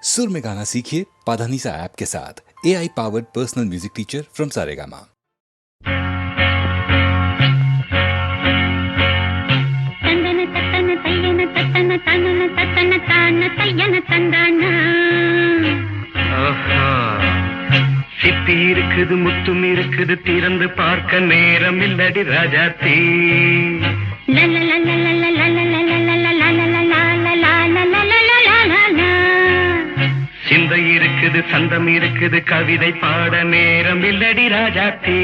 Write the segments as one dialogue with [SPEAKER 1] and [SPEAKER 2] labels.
[SPEAKER 1] सुर में गाना सीखिए पाधानीसा ऐप के साथ। AI powered personal music teacher from Saregama.
[SPEAKER 2] சிப்பி இருக்குது முத்தும் இருக்குது திறந்து பார்க்க நேரம் இல்லடி ராஜாத்தி. சிந்தை இருக்குது சந்தம் இருக்குது கவிதை பாட நேரம் இல்லடி ராஜாத்தி.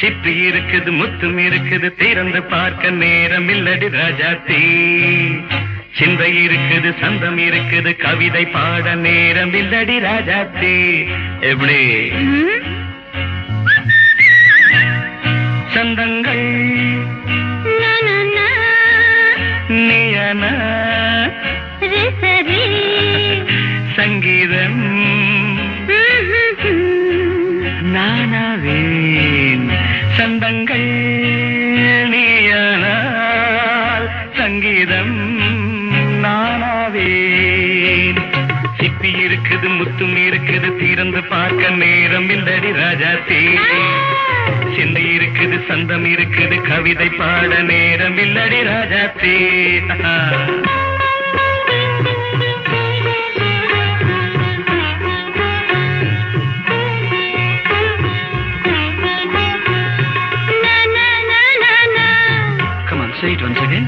[SPEAKER 2] சிப்பி இருக்குது முத்தும் இருக்குது திறந்து பார்க்க நேரம் இல்லடி ராஜாத்தி. சிந்தை இருக்குது சந்தம் இருக்குது கவிதை பாட நேரம் இல்லடி ராஜாத்தி. எப்படி சந்தங்கள் நீயனா சங்கீதம் நானாவேன். சந்தங்கள் நீயனால் சங்கீதம் நானாவேன். சிப்பி இருக்குது முத்தும் இருக்குது திறந்து பார்க்க நேரம் இல்லடி ராஜாத்தி. சிந்தை இருக்குது சந்தம் இருக்குது கவிதை பாட நேரம் இல்லடி Rajathi. Come on, say it once again.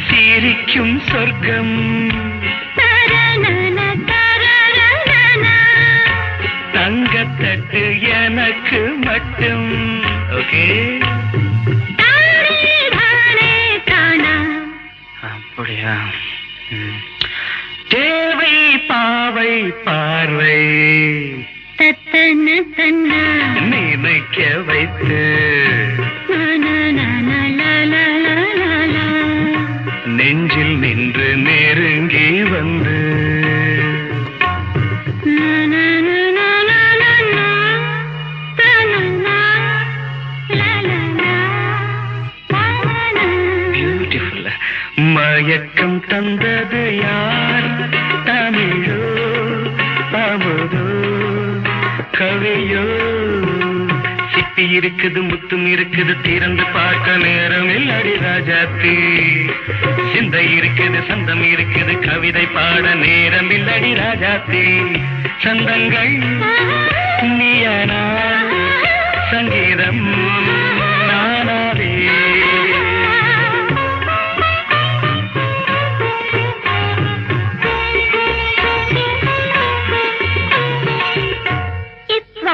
[SPEAKER 2] சிரிக்கும் சொர்க்கம் தங்கத்தட்டு எனக்கு மட்டும். ஓகே அப்படியா? தேவை பாவை பார்வை நினைக்க வைத்து நெஞ்சில் நின்று நெருங்கி வந்து பியூட்டிஃபுல். மயக்கம் தந்தது யார்? தமிழோ அமுதோ கவியோ? சிப்பி இருக்குது முத்தும் இருக்குது திறந்து பார்க்க நேரம் இல்லடி ராஜாத்தி. சிந்தை இருக்குது சந்தம் இருக்குது கவிதை பாட நேரம் இல்லடி ராஜாத்தி. சந்தங்கள் நீயனா சங்கீதம் நானாவே.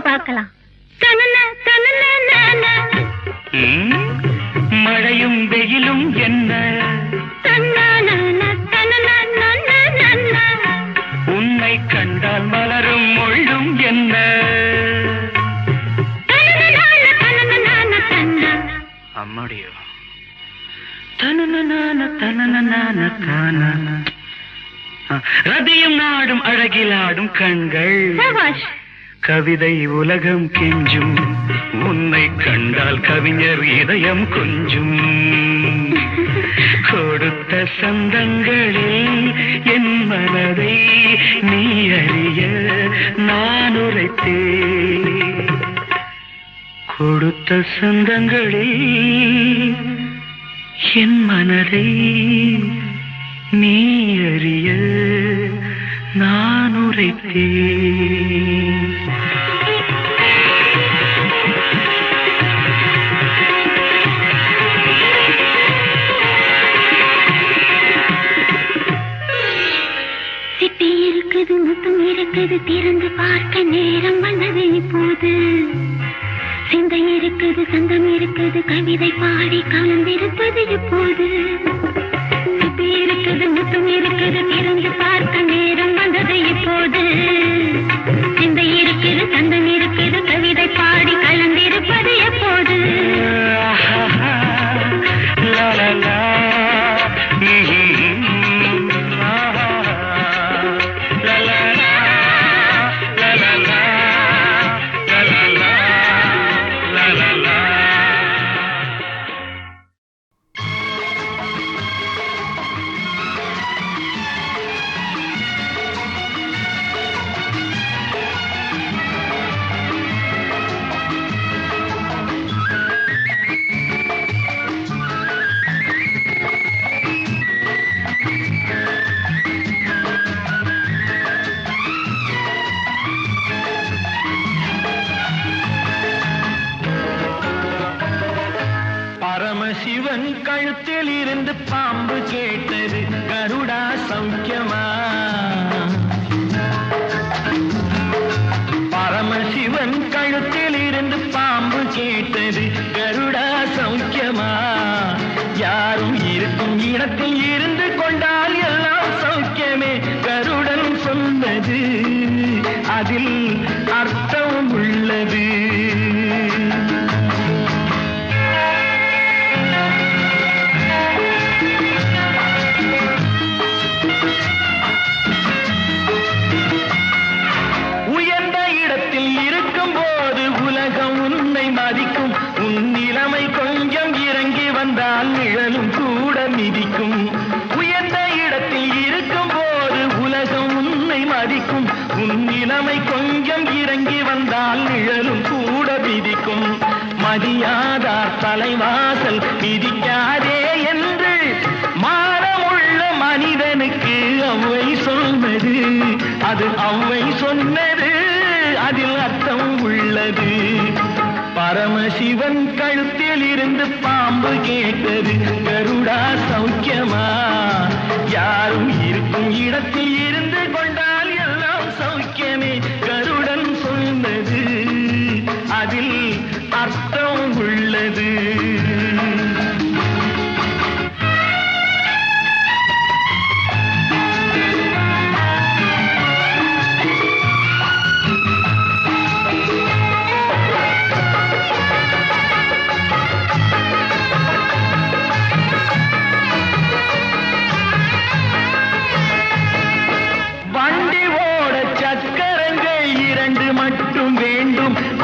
[SPEAKER 3] பார்க்கலாம்.
[SPEAKER 2] மழையும் வெயிலும் என்ன உன்னை கண்டால் மலரும் மொழியும் என்ன? அம்மாடியோ ரதியும் நாடும் அழகிலாடும் கண்கள் கவிதை உலகம் கெஞ்சும். உன்னை கண்டால் கவிஞர் இதயம் கொஞ்சும். கொடுத்த சந்தங்களில் என் மனதை நீ அறிய நான் உரைத்தேன். கொடுத்த சந்தங்களில் என் மனதை நீ அறிய நான் உரைத்தேன்.
[SPEAKER 3] சிப்பி இருக்குது முத்தும் இருக்குது திறந்து பார்க்க நேரம் வந்தது இப்போது. சிந்தை இருக்குது சந்தம் இருக்குது கவிதை பாடி கலந்திருப்பது இப்போது. சிப்பி இருக்குது முத்தும் இருக்குது திறந்து பார்க்க நேரம் வந்தது இப்போது. சிந்தை இருக்குது சந்தம் இருக்குது கவிதை பாடி கலந்திருப்பது எப்போது?
[SPEAKER 2] பாம்பு கேட்டது கருடா சௌக்கியமா? பரமசிவன் கழுத்தில் இருந்து பாம்பு கேட்டது கருடா சௌக்கியமா? யாரும் இருக்கும் இடத்தில் இருந்து கொண்டால் எல்லாம் சௌக்கியமே கருடன் சொன்னது, அதில் அர்த்தம் உள்ளது. உயர்ந்த இடத்தில் இருக்கும் போது உலகம் உன்னை மதிக்கும், உன் நிலைமை கொஞ்சம் இறங்கி வந்தால் நிழலும் கூட மிதிக்கும். உயர்ந்த இடத்தில் இருக்கும் போது உலகம் உன்னை மதிக்கும், உன் நிலைமை கொஞ்சம் இறங்கி வந்தால் நிழலும் கூட மிதிக்கும். மதியாதார் தலைவாசல் மிதிக்காதே என்று மானமுள்ள மனிதனுக்கு அவ்வை சொன்னது, அது அவ்வை சொன்னது, அதில் அர்த்தம் உள்ளது. பரமசிவன் கழுத்தில் இருந்து பாம்பு கேட்டது கருடா சௌக்கியமா? யாரும் இருக்கும் இடத்தில் இருந்து கொண்டால் எல்லாம் சௌக்கியமே கருடன் சொன்னது, அதில் அர்த்தம் உள்ளது.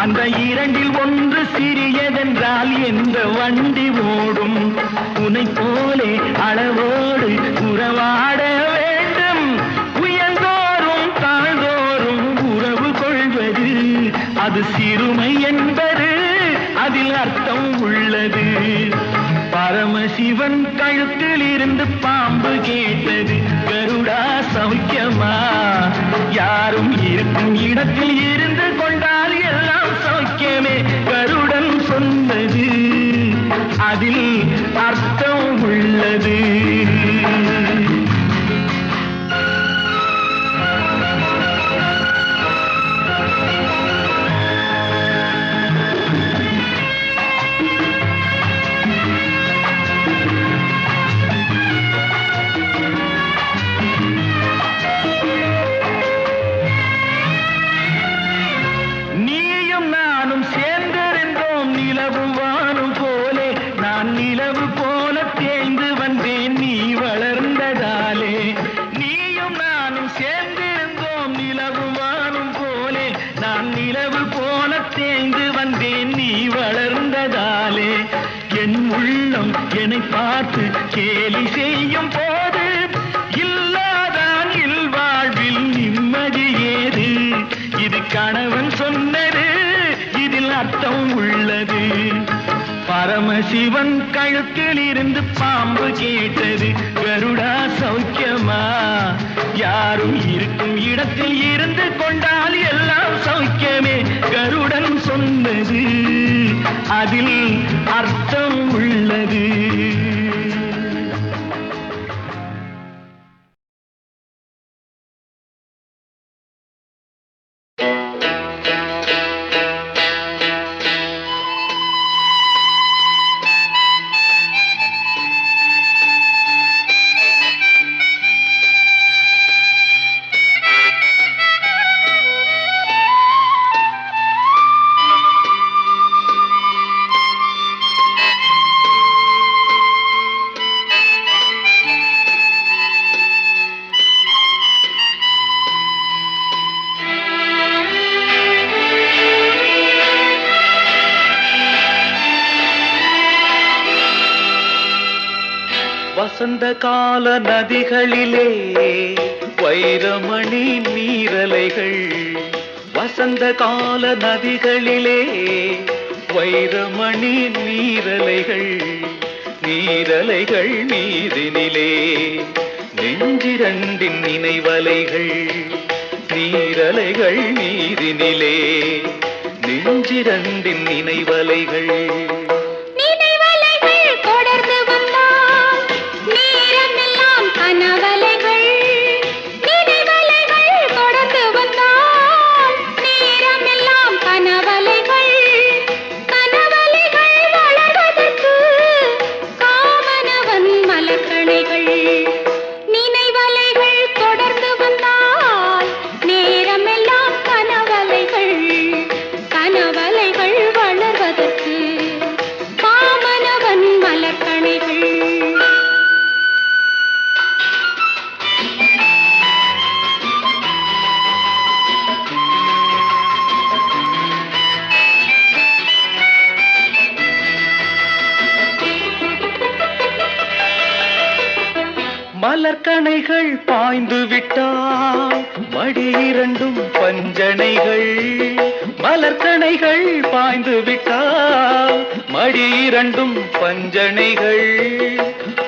[SPEAKER 2] அந்த இரண்டில் ஒன்று சிறியதென்றால் எந்த வண்டி ஓடும்? உனை போலே அளவோடு உறவாட வேண்டும். உயர்ந்தோறும் தாழ்ந்தோறும் உறவு கொள்வது அது சிறுமை என்பது, அதில் அர்த்தம் உள்ளது. பரமசிவன் கழுத்தில் இருந்து பாம்பு கேட்டது கருடா சௌக்கியமா? யாரும் இருக்கும் இடத்தில் இருந்து கொண்டால் எல்லாம் சௌக்கியமே கருடன் சொன்னது, அதில் அர்த்தம் உள்ளது. என்னை பார்த்து கேலி செய்யும் போது இல்லாதான் இல்வாழ்வில் நிம்மதி ஏது? இது கணவன் சொன்னது, இதில் அர்த்தம் உள்ளது. பரமசிவன் கழுத்தில் இருந்து பாம்பு கேட்டது கருடா சௌக்கியமா? யாரும் இருக்கும் இடத்தில் இருந்து கொண்டால் எல்லாம் சௌக்கியமே கருடன் சொன்னது, அதில் அர்த்தம் உள்ளது. வசந்த கால நதிகளிலே வைரமணி நீரலைகள், வசந்த கால நதிகளிலே வைரமணி நீரலைகள், நீரலைகள் மீதினிலே நெஞ்சிரண்டின் நினைவலைகள், நீரலைகள் மீதினிலே நெஞ்சிரண்டின் நினைவலைகள். மலர்கணைகள் பாய்ந்து விட்டால் மடி இரண்டும் பஞ்சனைகள். மலர்கணைகள் பாய்ந்து விட்டால் மடி இரண்டும் பஞ்சனைகள்.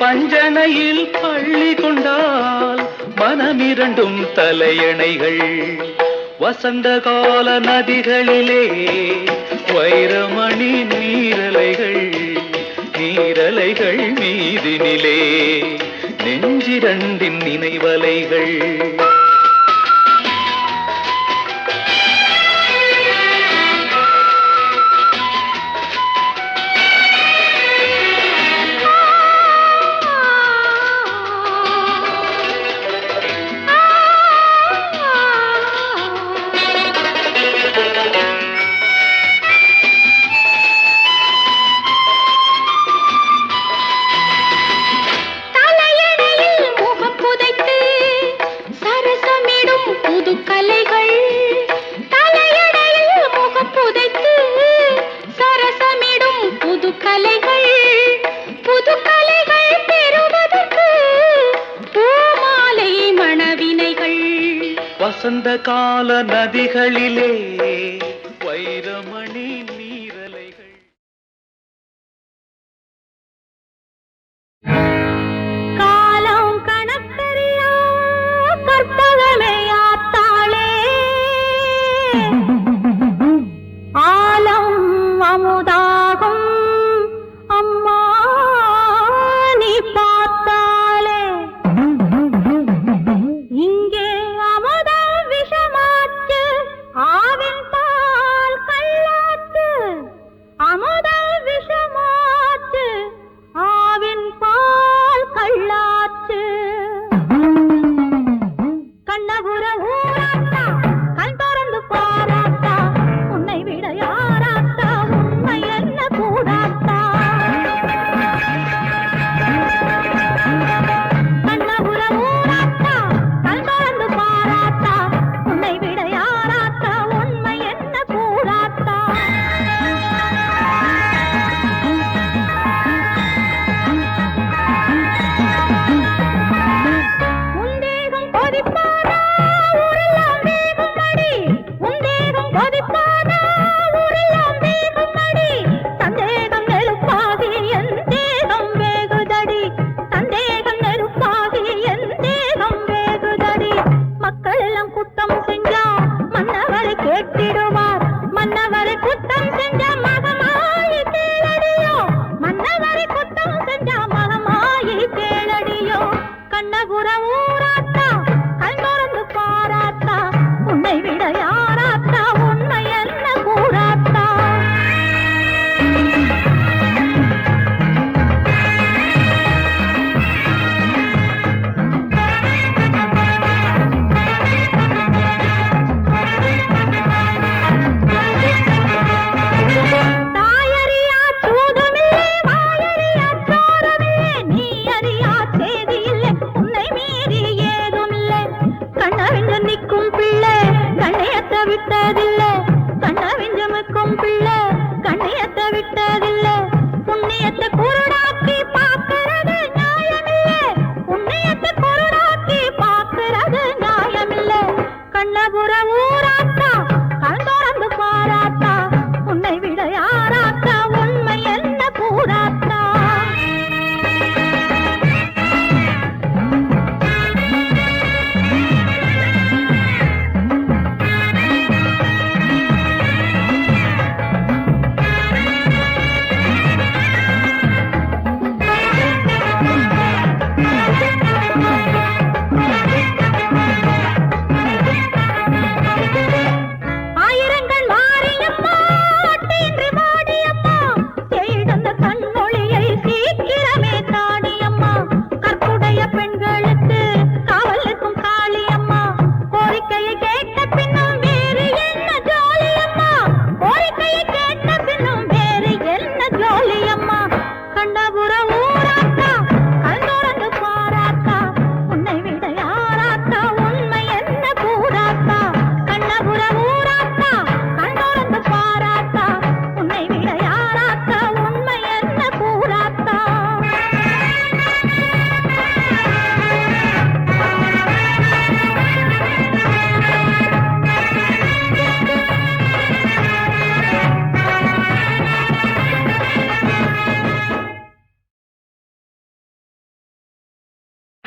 [SPEAKER 2] பஞ்சனையில் பள்ளி கொண்டால் மனமிரண்டும் தலையணைகள். வசந்த கால நதிகளிலே வைரமணி நீரலைகள். நீரலைகள் மீதினிலே நெஞ்சிரண்டின் நினைவலைகள். வசந்த கால நதிகளிலே வைரமணி நீரலைகள்.
[SPEAKER 3] காலம் கணக்கறியா கற்பகமே ஆத்தாளே, ஆலம் அமுதாகும் அம்மா நீ பார்த்தாலே. இங்கே அமுதம் விஷமாச்சு, ஆவின் பால் கள்ளாச்சு. அமுதம் விஷமாச்சு, ஆவின் பால் கள்ளாச்சு. கண்ணபுர ஊராத்தா கண் திறந்து பாராத்தா, உன்னை விட யாராத்தா உண்மை என்ன கூடாத்தா. கண்ணபுர ஊராத்தா கண் திறந்து பாராத்தா, உன்னை விட யாராத்தா உண்மை என்ன கூடாத்தா. உந்தேகம் கொதிப்பாதா ஊரெல்லாம் வேகுமடி, உந்தேகம் கொதிப்பாதா ஊரெல்லாம் வேகுமடி. சந்தேகம் நெருப்பாகி என் தேகம் வேகுதடி, சந்தேகம் நெருப்பாகி என் தேகம் வேகுதடி. மக்கள் எல்லாம் குத்தம் செஞ்சா மன்னவரை கேட்டிடுவார், மன்னவரை குத்தம் செஞ்சா மகமாயி கேளடியோ. மன்னவரை குத்தம் செஞ்சா மகமாயி கேளடியோ. கண்ணபுர ஊராத்தா கண் திறந்து பாராத்தா, உன்னை விட யாராத்தா உண்மை என்ன கூறாத்தா. தாயறியா சூதுமில்லை, வாயறியா சோரமில்லை, நீ அறியா செய்தியில்லை, உன்னை மீறி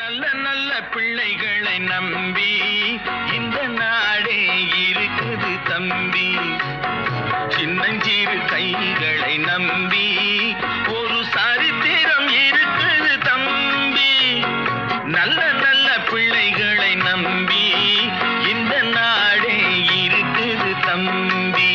[SPEAKER 2] நல்ல நல்ல பிள்ளைகளை நம்பி இந்த நாடே இருக்குது தம்பி. சின்னஞ்சிறு கைகளை நம்பி ஒரு சரித்திரம் இருக்குது தம்பி. நல்ல நல்ல பிள்ளைகளை நம்பி இந்த நாடே இருக்குது தம்பி.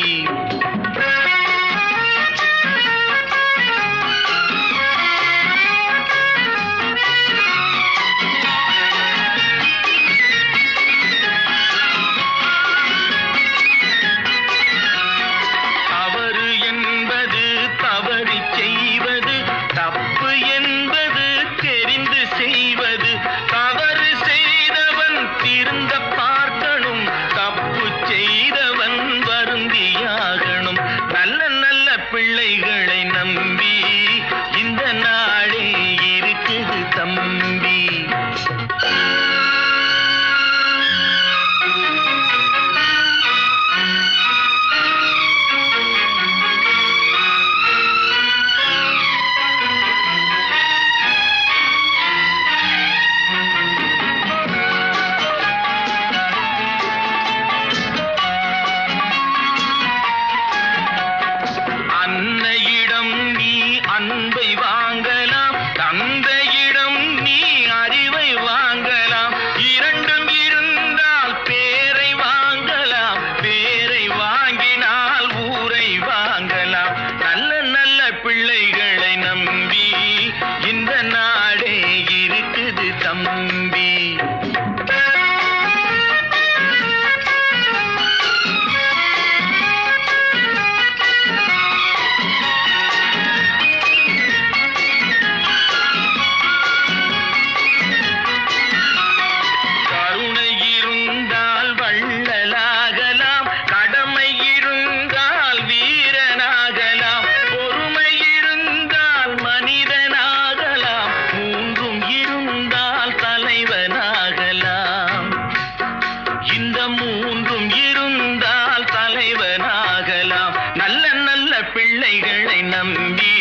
[SPEAKER 2] பிள்ளைகளை நம்பி இந்த நாடே இருக்குது தம்பி. அன்பை வாங்கலாம், தந்தையிடம் நீ அறிவை வாங்கலாம். இரண்டும் இருந்தால் பேரை வாங்கலாம், பேரை வாங்கினால் ஊரை வாங்கலாம். நல்ல நல்ல பிள்ளைகளை நம்பி இந்த நாடே இருக்குது தம்பி. பிள்ளைகளை நம்பி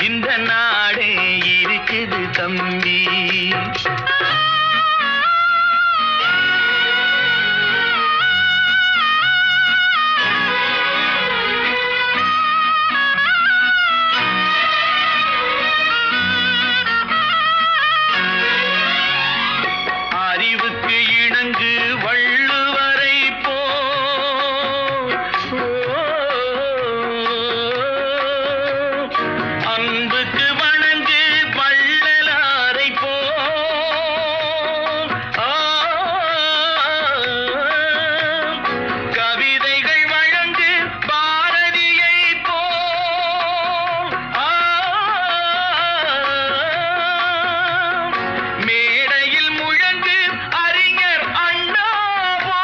[SPEAKER 2] இந்த நாடே இருக்குது தம்பி. அறிவுக்கு இணங்கு வள்ளுவரை போ அன்புக்கு வணங்கு வள்ளலாரை போ கவிதைகள் வழங்கு பாரதியை போ மேடையில் முழங்கு அறிஞர் அண்ணா போ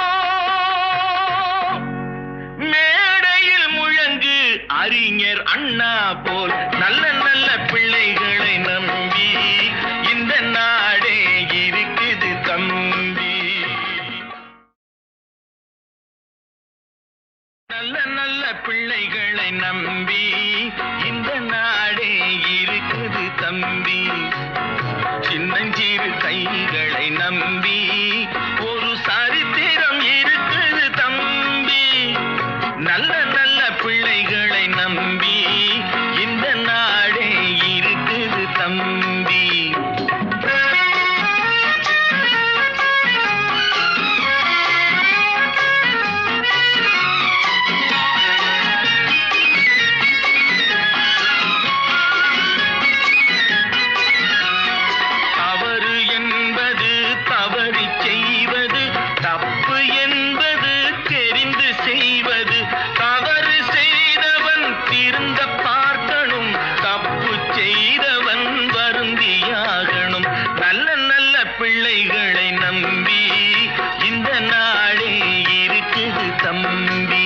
[SPEAKER 2] மேடையில் முழங்கு அறிஞர் அண்ணா போல் நல்ல நல்ல பிள்ளைகளை நம்பி இந்த நாடே இருக்குது தம்பி. நல்ல நல்ல பிள்ளைகளை நம்பி இந்த நாடே இருக்குது தம்பி. சின்னஞ்சிறு கைகளை நம்பி ஒரு சரித்திரம் இருக்குது தம்பி. நல்ல நல்ல பிள்ளைகளை நம்பி இந்த நாடே இருக்குது தம்பி. தவறு என்பது தவறி செய்வது, தப்பு என்பது தெரிந்து செய்வது. தவறு செய்தவன் திருந்த பார்க்கணும், தப்பு செய்தவன் வருந்தியாகணும். நல்ல நல்ல பிள்ளைகளை நம்பி இந்த நாடே இருக்குது தம்பி.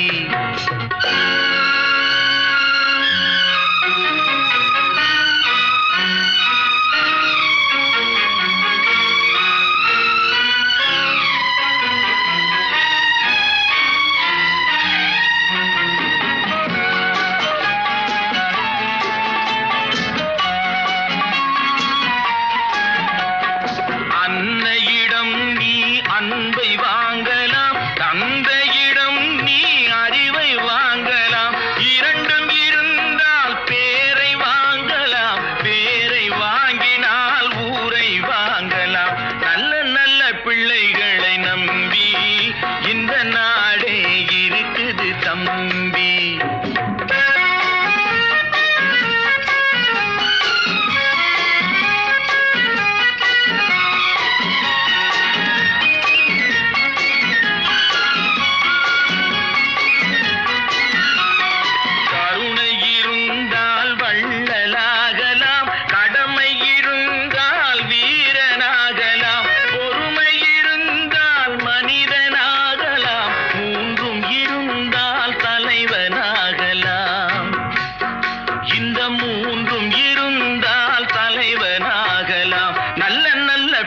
[SPEAKER 2] அன்னையிடம் நீ அன்பை வாங்கலாம், தந்தையிடம் நீ அறிவை வாங்கலாம். இரண்டும் இருந்தால் பேரை வாங்கலாம், பேரை வாங்கினால் ஊரை வாங்கலாம். நல்ல நல்ல பிள்ளைகளை நம்பி இந்த நாடே இருக்குது தம்பி.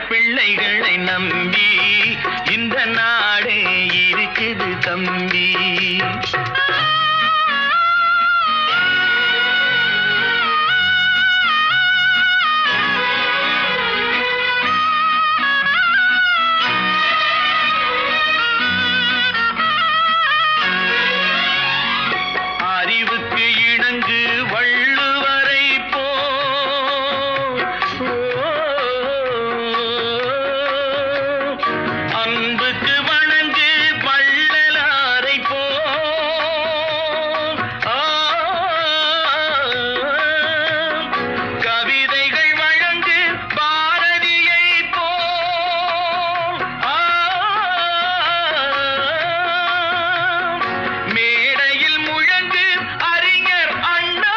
[SPEAKER 2] பிள்ளைகளை நம்பி இந்த நாடே இருக்குது தம்பி. அறிவுக்கு இணங்கு வள்ளுவரை அன்புக்கு வணங்கு வள்ளலாரை கவிதைகள் வழங்கு பாரதியை மேடையில் முழங்கு அறிஞர் அண்ணா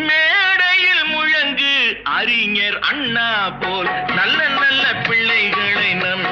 [SPEAKER 2] மேடையில் முழங்கு அறிஞர் அண்ணா போல் நல்ல நல்ல பிள்ளைகளை நம்